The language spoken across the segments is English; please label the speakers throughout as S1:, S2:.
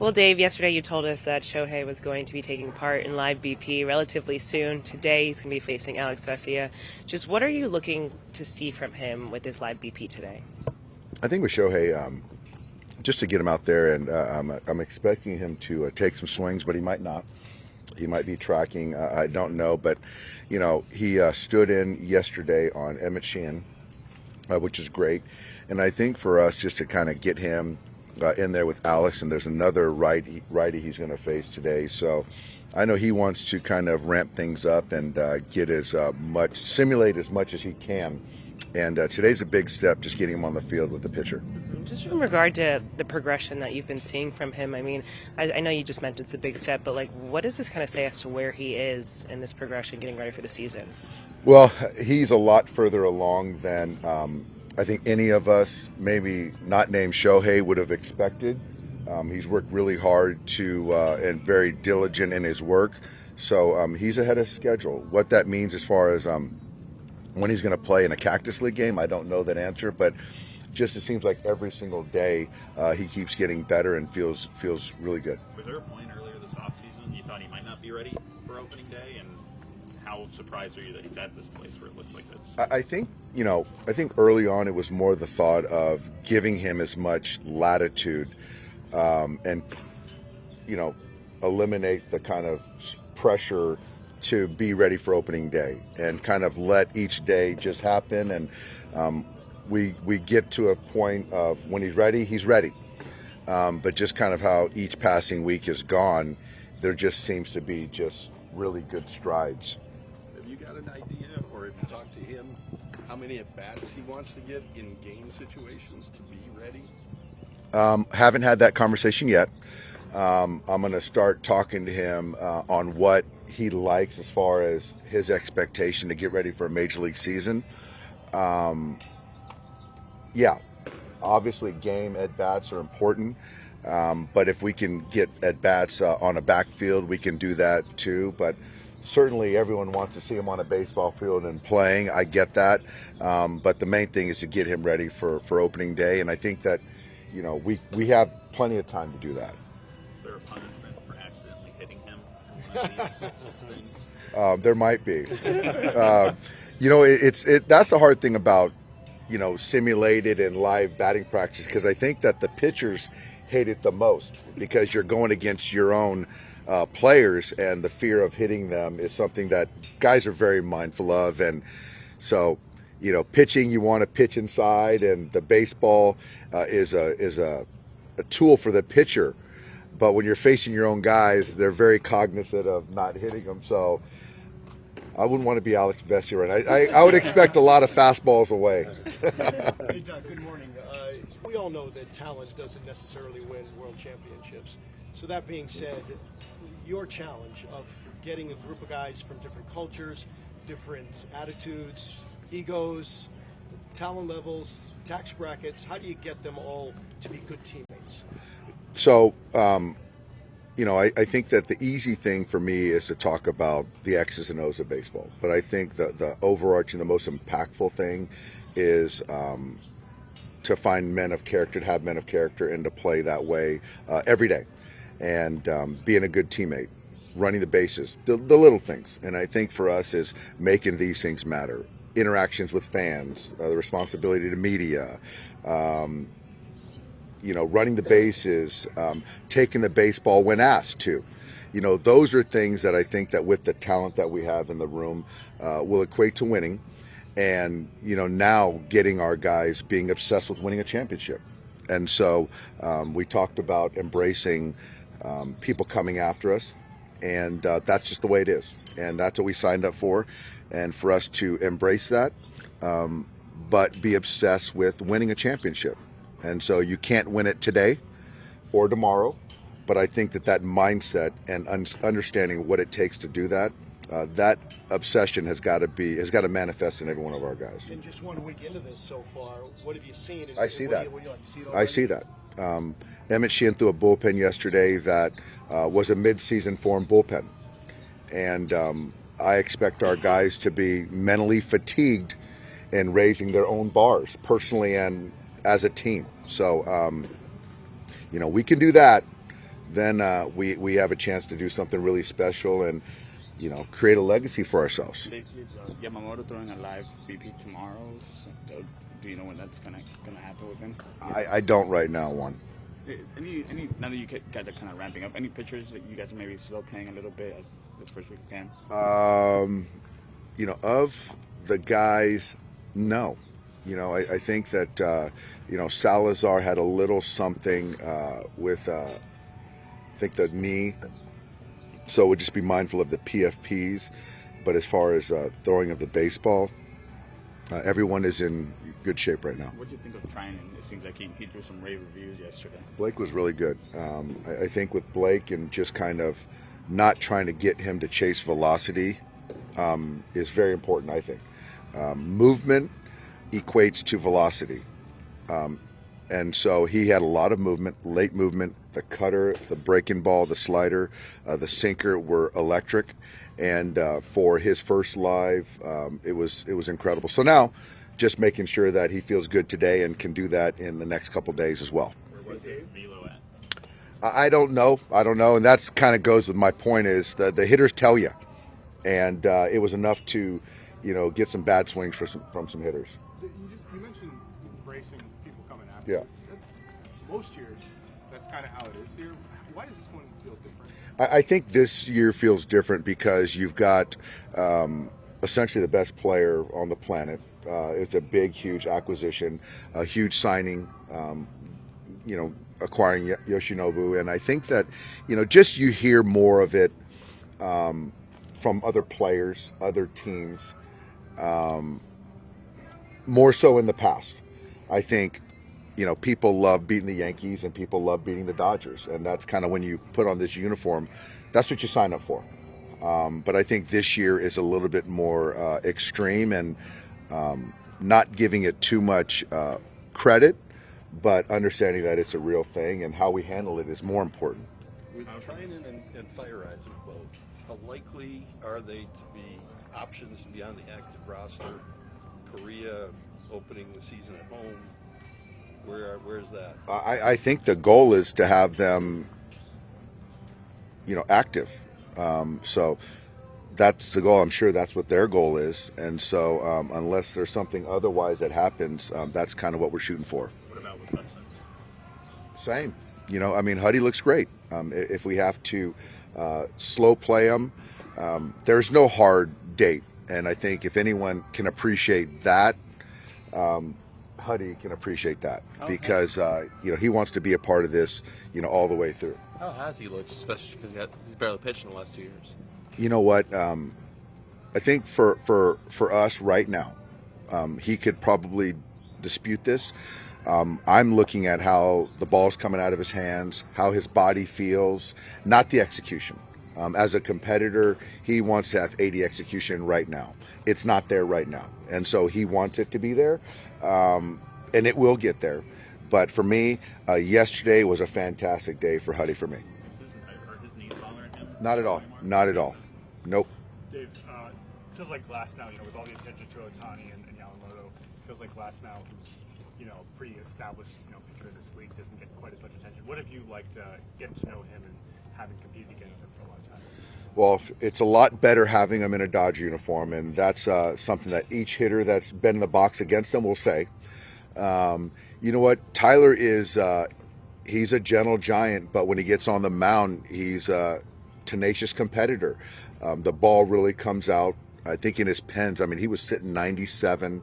S1: Well, Dave, yesterday you told us that Shohei was going to be taking part in live BP relatively soon. Today he's going to be facing Alex Vesia. Just what are you looking to see from him with his live BP today?
S2: I think with Shohei, just to get him out there, and I'm expecting him to take some swings, but he might not. He might be tracking. I don't know, but he stood in yesterday on Emmett Sheehan, which is great. And I think for us, just to kind of get him in there with Alex, and there's another righty he's going to face today. So I know he wants to kind of ramp things up and simulate as much as he can. And today's a big step, just getting him on the field with the pitcher.
S1: Just in regard to the progression that you've been seeing from him, I mean, I know you just mentioned it's a big step, but what does this kind of say as to where he is in this progression, getting ready for the season?
S2: Well, he's a lot further along than I think any of us, maybe not named Shohei, would have expected. He's worked really hard and very diligent in his work, so he's ahead of schedule. What that means as far as when he's going to play in a Cactus League game, I don't know that answer, but just it seems like every single day he keeps getting better and feels really good.
S3: Was there a point earlier this offseason you thought he might not be ready for opening day, and how surprised are you that he's at this place where it looks like this?
S2: I think early on it was more the thought of giving him as much latitude and eliminate the kind of pressure to be ready for opening day and kind of let each day just happen. And we get to a point of when he's ready. But just kind of how each passing week has gone, there just seems to be just really good strides.
S4: Have you got an idea, or have you talked to him, how many at-bats he wants to get in game situations to be ready?
S2: Haven't had that conversation yet. I'm going to start talking to him on what he likes as far as his expectation to get ready for a major league season. Obviously game at-bats are important, but if we can get at-bats on a backfield, we can do that too. But certainly everyone wants to see him on a baseball field and playing. I get that, but the main thing is to get him ready for opening day, and I think that we have plenty of time to do that.
S3: Is there a punishment for accidentally hitting him?
S2: There might be. That's the hard thing about simulated and live batting practice, because I think that the pitchers hate it the most because you're going against your own players, and the fear of hitting them is something that guys are very mindful of. And so pitching, you want to pitch inside, and the baseball is a tool for the pitcher. But when you're facing your own guys, they're very cognizant of not hitting them. So I wouldn't want to be Alex Vesia, right? I would expect a lot of fastballs away.
S5: Hey, Doug, good morning. We all know that talent doesn't necessarily win world championships. So that being said, your challenge of getting a group of guys from different cultures, different attitudes, egos, talent levels, tax brackets, how do you get them all to be good teammates?
S2: So, I think that the easy thing for me is to talk about the X's and O's of baseball. But I think the overarching, the most impactful thing is to find men of character, to have men of character, and to play that way every day. And being a good teammate, running the bases, the little things. And I think for us is making these things matter. Interactions with fans, the responsibility to media, running the bases, taking the baseball when asked to. Those are things that I think that with the talent that we have in the room will equate to winning. And, now getting our guys being obsessed with winning a championship. And so we talked about embracing people coming after us. And that's just the way it is. And that's what we signed up for. And for us to embrace that, but be obsessed with winning a championship. And so you can't win it today or tomorrow, but I think that mindset and understanding what it takes to do that, that obsession has got to manifest in every one of our guys.
S5: And just 1 week into this so far, what have you seen?
S2: I see that.
S5: I see
S2: that. Emmett Sheehan threw a bullpen yesterday that was a mid-season form bullpen, and I expect our guys to be mentally fatigued in raising their own bars, personally and as a team. So, we can do that. then we have a chance to do something really special and, create a legacy for ourselves.
S6: Yamamoto throwing a live BP tomorrow. So, do you know when that's gonna happen with him?
S2: I don't right now, Juan.
S6: Any now that you guys are kind of ramping up, any pictures that you guys are maybe slow playing a little bit the first week of camp?
S2: Of the guys, no. I think that Salazar had a little something with I think the knee, so we'll just be mindful of the PFPs. But as far as throwing of the baseball, everyone is in good shape right now.
S6: What do you think of Treinen? It seems like he drew some rave reviews yesterday.
S2: Blake was really good. I think with Blake and just kind of not trying to get him to chase velocity is very important, I think. Movement equates to velocity. And so he had a lot of movement, late movement. The cutter, the breaking ball, the slider, the sinker were electric. And for his first live, it was incredible. So now, just making sure that he feels good today and can do that in the next couple days as well.
S3: Where was his velo at?
S2: I don't know, and that's kind of goes with my point is that the hitters tell you, and it was enough to, get some bad swings from some hitters.
S7: You mentioned embracing people coming after.
S2: Yeah.
S7: Most years, that's kind of how it is here. Why does this one feel different?
S2: I think this year feels different because you've got essentially the best player on the planet. It's a big, huge acquisition, a huge signing, acquiring Yoshinobu. And I think that, just you hear more of it from other players, other teams, more so in the past. I think, people love beating the Yankees and people love beating the Dodgers. And that's kind of when you put on this uniform, that's what you sign up for. But I think this year is a little bit more extreme and not giving it too much credit, but understanding that it's a real thing and how we handle it is more important.
S4: With Treinen and Fire Eyes both, how likely are they to be options beyond the active roster? Korea opening the season at home. Where's that?
S2: I think the goal is to have them, active. So that's the goal. I'm sure that's what their goal is. And so unless there's something otherwise that happens, that's kind of what we're shooting for.
S3: What about with Hudson?
S2: Same. Huddy looks great. If we have to slow play him, there's no hard date. And I think if anyone can appreciate that, Huddy can appreciate that because, he wants to be a part of this, all the way through.
S8: How has he looked, especially because he's barely pitched in the last 2 years?
S2: You know what? I think for us right now, he could probably dispute this. I'm looking at how the ball's coming out of his hands, how his body feels, not the execution. As a competitor, he wants to have 80 execution right now. It's not there right now. And so he wants it to be there, and it will get there. But for me, yesterday was a fantastic day for Huddy for me.
S3: Are his knees bothering him?
S2: Not at all. Not at all. Nope.
S7: Dave, feels like Glasnow, with all the attention to Ohtani and Yamamoto, feels like Glasnow, who's, pretty established, pitcher in this league, doesn't get quite as much attention. What have you liked getting to know him and having competed against him for a long time?
S2: Well, it's a lot better having him in a Dodger uniform, and that's something that each hitter that's been in the box against him will say. You know what? Tyler is he's a gentle giant, but when he gets on the mound, he's a tenacious competitor. The ball really comes out, I think, in his pens. He was sitting 97,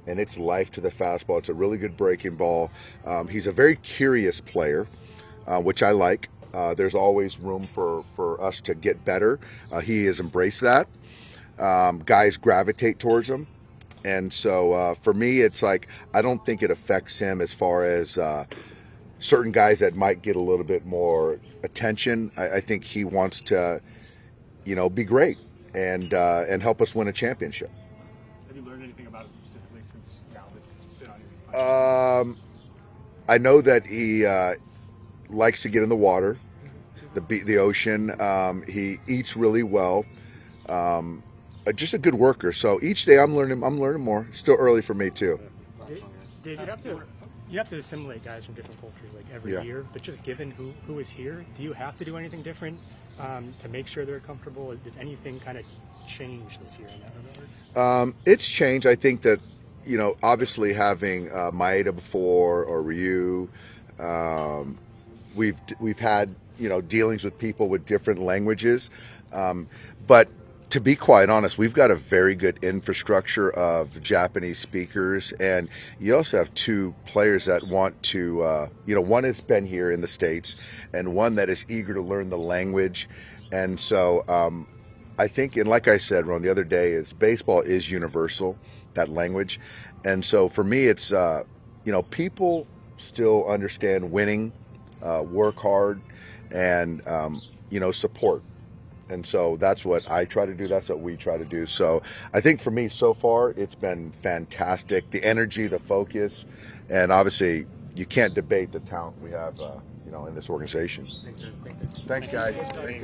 S2: and it's life to the fastball. It's a really good breaking ball. He's a very curious player, which I like. There's always room for us to get better. He has embraced that. Guys gravitate towards him. And so for me, it's like I don't think it affects him as far as certain guys that might get a little bit more attention. I think he wants to, be great and help us win a championship.
S7: Have you learned anything about him specifically since now that he's been on your
S2: I know that he likes to get in the water, the ocean. He eats really well. Just a good worker. So each day I'm learning more. It's still early for me too.
S7: Dave,
S9: You have to assimilate guys from different cultures like every
S2: Yeah.
S9: year, but just given who is here, do you have to do anything different to make sure they're comfortable? Does anything kind of change this year in that regard?
S2: It's changed. I think that, obviously having Maeda before or Ryu, we've had dealings with people with different languages, but to be quite honest, we've got a very good infrastructure of Japanese speakers, and you also have two players that want to, one has been here in the States, and one that is eager to learn the language, and so I think, and like I said, Ron, the other day, is baseball is universal, that language, and so for me, it's people still understand winning, work hard, and support. And so that's what I try to do. That's what we try to do. So I think for me, so far, it's been fantastic. The energy, the focus, and obviously you can't debate the talent we have, in this organization. Thanks, guys. Thank you.